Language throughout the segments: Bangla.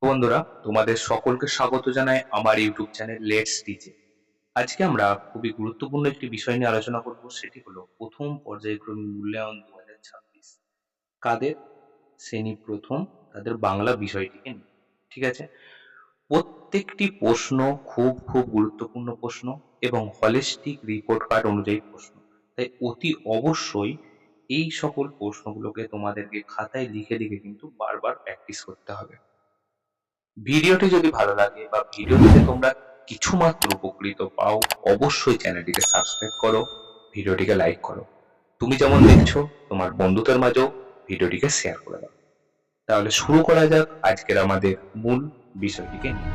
বন্ধুরা, তোমাদের সকলকে স্বাগত জানাই আমার ইউটিউব চ্যানেল লেটস টিচে। আজকে আমরা খুবই গুরুত্বপূর্ণ একটি বিষয় নিয়ে আলোচনা করব, সেটি হলো প্রথম পর্যায়ক্রমিক মূল্যায়ন 2026। কাদের? শ্রেণী প্রথম, তাদের বাংলা বিষয়টিকে নিয়ে। ঠিক আছে? প্রত্যেকটি প্রশ্ন খুব গুরুত্বপূর্ণ প্রশ্ন এবং হলিস্টিক রিপোর্ট কার্ড অনুযায়ী প্রশ্ন। তাই অতি অবশ্যই এই সকল প্রশ্নগুলোকে তোমাদেরকে খাতায় লিখে কিন্তু বারবার প্র্যাকটিস করতে হবে। ভিডিওটি যদি ভালো লাগে বা ভিডিও থেকে তোমরা কিছুমাত্র উপকৃত পাও, অবশ্যই চ্যানেলটিকে সাবস্ক্রাইব করো, ভিডিওটিকে লাইক করো। তুমি যেমন দেখছো, তোমার বন্ধুদের মাঝেও ভিডিওটিকে শেয়ার করে দাও। তাহলে শুরু করা যাক আজকের আমাদের মূল বিষয়টিকে নিয়ে।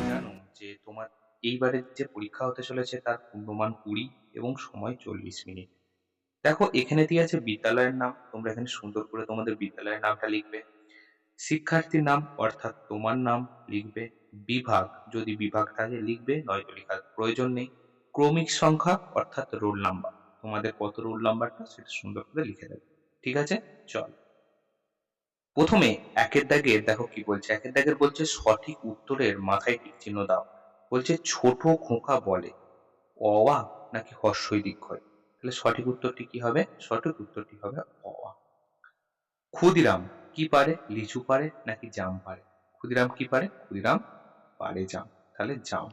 জানো যে তোমার এইবারের যে পরীক্ষা হতে চলেছে তার পূর্ণমান 20 এবং সময় 40 মিনিট। দেখো, এখানে দিয়ে আছে বিদ্যালয়ের নাম, তোমরা এখানে সুন্দর করে তোমাদের বিদ্যালয়ের নামটা লিখবে। শিক্ষার্থীর নাম অর্থাৎ তোমার নাম লিখবে। বিভাগ, যদি বিভাগ থাকে লিখবে, নয়তো লেখার প্রয়োজন নেই। ক্রমিক সংখ্যা অর্থাৎ রোল নাম্বার, তোমাদের কত রোল নাম্বারটা সেটা সুন্দর করে লিখে দেবে। ঠিক আছে? চল, প্রথমে একের দাগের দেখো কি বলছে। একের দাগের বলছে সঠিক উত্তরের মাথায় টিক চিহ্ন দাও। বলছে ছোট খোকা বলে অ আ নাকি হর্ষই দীর্ঘই। তাহলে সঠিক উত্তরটি কি হবে? সঠিক উত্তরটি হবে অ আ। ক্ষুদিরাম কি পারে? লিচু পারে নাকি জাম পারে? ক্ষুদিরাম কি পারে? ক্ষুদিরাম পারে জাম, তাহলে জাম।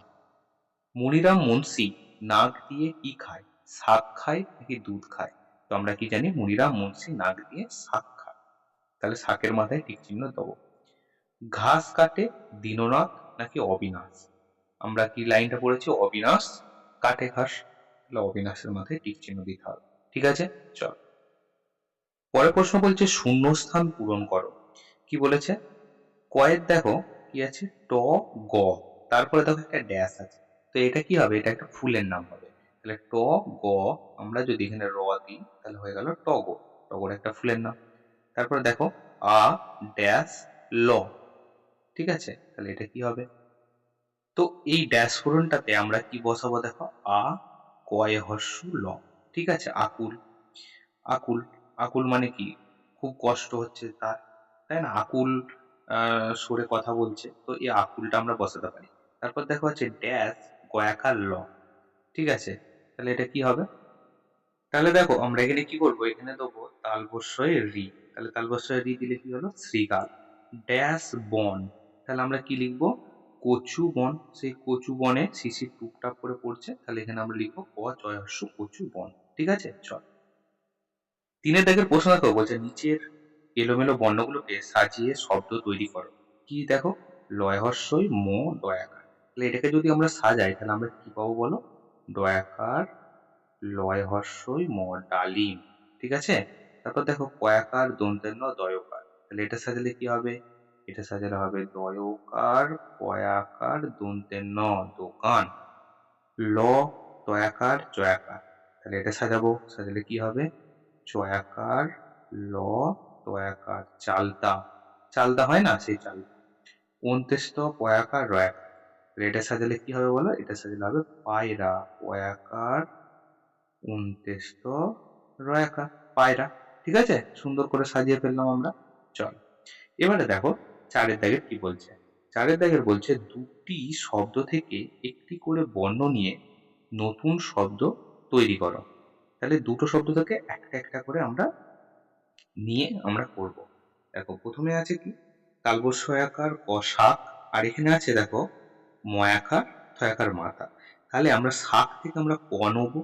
মনিরাম মুন্সি নাক দিয়ে কি খায়? শাক খায় নাকি দুধ খায়? তো আমরা কি জানি? মনিরাম মুন্সি নাক দিয়ে শাক খায়, তাহলে শাকের মাথায় টিক চিহ্ন দেবো। ঘাস কাটে দীননাথ নাকি অবিনাশ? আমরা কি লাইনটা পড়েছি? অবিনাশ কাটে ঘাস, তাহলে অবিনাশের মাথায় টিক চিহ্ন দিতে হবে। ঠিক আছে? চল, পরের প্রশ্ন বলছে শূন্যস্থান পূরণ করো। কি বলেছে? কয়ের দেখো কি আছে? ট, গ, তারপরে দেখো একটা ড্যাশ আছে। তো এটা কি হবে? এটা একটা ফুলের নাম হবে। তাহলে ট, গ, আমরা যদি এখানে র দিই তাহলে হয়ে গেল টগর। টগর একটা ফুলের নাম। তারপরে দেখো আ ড্যাশ ল। ঠিক আছে? তাহলে এটা কি হবে? তো এই ড্যাশ পূরণটাতে আমরা কি বসাবো দেখো? আ কয়ে হর্ষ ল। ঠিক আছে? আকুল। আকুল, আকুল মানে কি? খুব কষ্ট হচ্ছে তার, তাই না? আকুল সুরে কথা বলছে, তো এই আকুলটা আমরা বসাতে পারি। তারপর দেখো আছে ড্যাশ গয়াকার ল। ঠিক আছে? তাহলে এটা কি হবে? তাহলে দেখো আমরা এখানে কি করবো? এখানে দেবো তালবস্যয় রি। তাহলে তালবস্যয় রি দিলে কি হলো? শৃগাল। ড্যাশ বন, তাহলে আমরা কি লিখবো? কচু বন। সেই কচু বনে শিশির টুপটাপ করে পড়ছে, তাহলে এখানে আমরা লিখবো ক চয় হর্ষ কচু বন। ঠিক আছে? চল, তিনের দাগের প্রশ্ন দেখো, বলছে নিচের এলোমেলো বর্ণগুলোকে সাজিয়ে শব্দ তৈরি করো। কি দেখো? লয় হর্ষই ম দয়াকার। তাহলে এটাকে যদি আমরা সাজাই তাহলে আমরা কি পাবো বলো? দয়াকার লয় হর্ষই ম, ডালিম। ঠিক আছে? তারপর দেখো কয়াকার দন্তের ন দয়কার। তাহলে এটা সাজালে কি হবে? এটা সাজালে হবে দয়কার কয়াকার দন্তের ন দোকান। ল তয়াকার জয়াকার। তাহলে এটা সাজাবো, সাজালে কি হবে? চয়াকার ল তয়াকার চালতা। চালতা হয় না? সেই চালতা। অন্ত্যেষ্ট পয়াকার রয়াকার। তাহলে এটা সাজালে কি হবে বলো? এটা সাজালে হবে পায়রা পয়াকার অন্ত্যেষ্ট রয়াকার, পায়রা। ঠিক আছে? সুন্দর করে সাজিয়ে ফেললাম আমরা। চল, এবারে দেখো চারের দাগের কি বলছে। চারের দাগের বলছে দুটি শব্দ থেকে একটি করে বর্ণ নিয়ে নতুন শব্দ তৈরি করো। তাহলে দুটো শব্দ থেকে একটা করে আমরা নিয়ে আমরা করব। দেখো প্রথমে আছে কি? তালবস্যয়াকার ক শাক, আর এখানে আছে দেখো ময়াকার থয়াকার মাথা। তাহলে আমরা শাক থেকে আমরা ক নেবো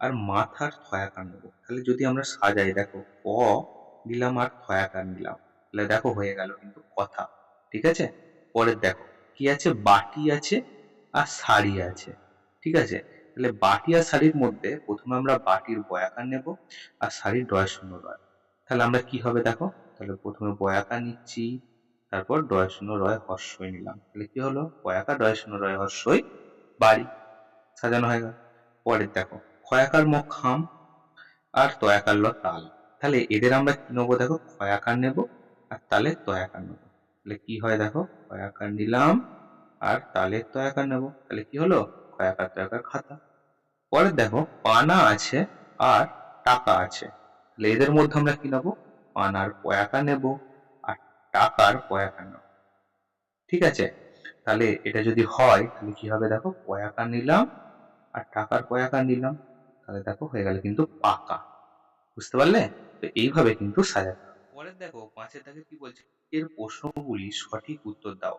আর মাথার থয়াকার নেবো। তাহলে যদি আমরা সাজাই দেখো ক নিলাম আর থয়াকার নিলাম, তাহলে দেখো হয়ে গেল কিন্তু কথা। ঠিক আছে? পরের দেখো কি আছে? বাটি আছে আর শাড়ি আছে। ঠিক আছে? তাহলে বাটি আর শাড়ির মধ্যে প্রথমে আমরা বাটির বয়াকার নেব আর শাড়ির ডয় শূন্য রয়। তাহলে আমরা কি হবে দেখো? তাহলে প্রথমে বয়াকার নিচ্ছি, তারপর ডয় শূন্য রয় হর্ষই নিলাম। তাহলে কি হলো? বয়াকার ডয় শূন্য রয় হর্ষই বাড়ি। সাজানো হয়ে গেল। পরের দেখো ক্ষয়াকার ম খাম আর তয়াকার ল তাল। তাহলে এদের আমরা কি নেবো দেখো? ক্ষয়াকার নেব আর তালের তয়াকার নেবো। তাহলে কি হয় দেখো? ক্ষয়াকার নিলাম আর তালের তয়াকার নেব। তাহলে কি হলো? ক্ষয়াকার তয়াকার খাতা। পরের দেখো পানা আছে আর টাকা আছে। তাহলে এদের মধ্যে আমরা কি নেবো? পানার পয়াকা নেব আর টাকার পয়াকা নেব। ঠিক আছে? তাহলে এটা যদি হয় তাহলে কি হবে দেখো, পয়াকা নিলাম আর টাকার পয়াকা নিলাম, তাহলে দেখো হয়ে গেল কিন্তু পাকা। বুঝতে পারলে? তো এইভাবে কিন্তু সাজাতে হবে। পরের দেখো ৫ এর দাগে কি বলছে, এর প্রশ্নগুলি সঠিক উত্তর দাও।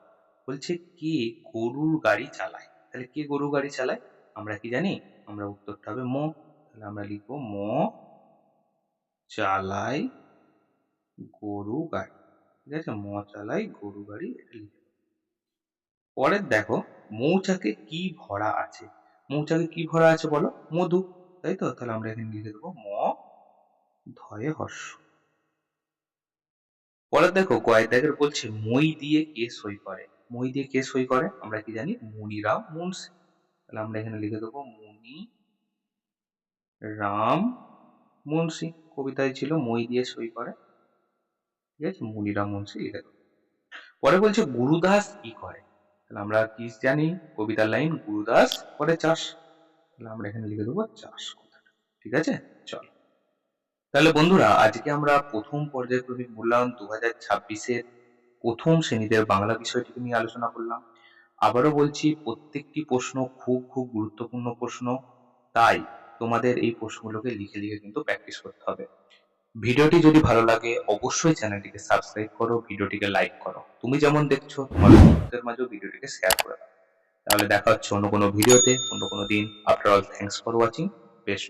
বলছে কে গরুর গাড়ি চালায়? তাহলে কে গরুর গাড়ি চালায়? আমরা কি জানি? আমরা উত্তরটা হবে ম। তাহলে আমরা লিখবো ম চালায় গরু গাড়ি। ঠিক আছে? ম চালায় গরু গাড়ি, এটা লিখে দাও। পরের দেখো, মৌচাকে কি ভরা আছে? মৌচাকে কি ভরা আছে বলো? মধু, তাই তো? তাহলে আমরা এখানে লিখে দেবো ম ধয়ে হর্ষ। পরের দেখো গয়ের দাগের বলছে মই দিয়ে কে সই করে? মই দিয়ে কে সই করে? আমরা কি জানি? মনিরাম মুন্সি। তাহলে আমরা এখানে লিখে দেবো মনি রাম মুন্সি। কবিতায় ছিল মই দিয়ে সই করে। ঠিক আছে? মনিরাম মুন্সি লিখে দেবো। পরে বলছে গুরুদাস কি করে? তাহলে আমরা কি জানি? কবিতার লাইন, গুরুদাস করে চাষ। তাহলে আমরা এখানে লিখে দেবো চাষ কথাটা। ঠিক আছে? চল। তাহলে বন্ধুরা, আজকে আমরা প্রথম পর্যায়ক্রমিক মূল্যায়ন 2026-এর প্রথম শ্রেণীদের বাংলা বিষয়টিকে নিয়ে আলোচনা করলাম। আবারও বলছি, প্রত্যেকটি প্রশ্ন খুব গুরুত্বপূর্ণ প্রশ্ন। তাই তোমাদের এই প্রশ্নগুলোকে লিখে লিখে কিন্তু প্র্যাকটিস করতে হবে। ভিডিওটি যদি ভালো লাগে অবশ্যই চ্যানেলটিকে সাবস্ক্রাইব করো, ভিডিওটিকে লাইক করো। তুমি যেমন দেখছো তোমার বন্ধুদের মাঝেও ভিডিওটিকে শেয়ার করে দাও। তাহলে দেখা হচ্ছে অন্য কোনো ভিডিওতে, অন্য কোনো দিন। After all, thanks for watching. Best.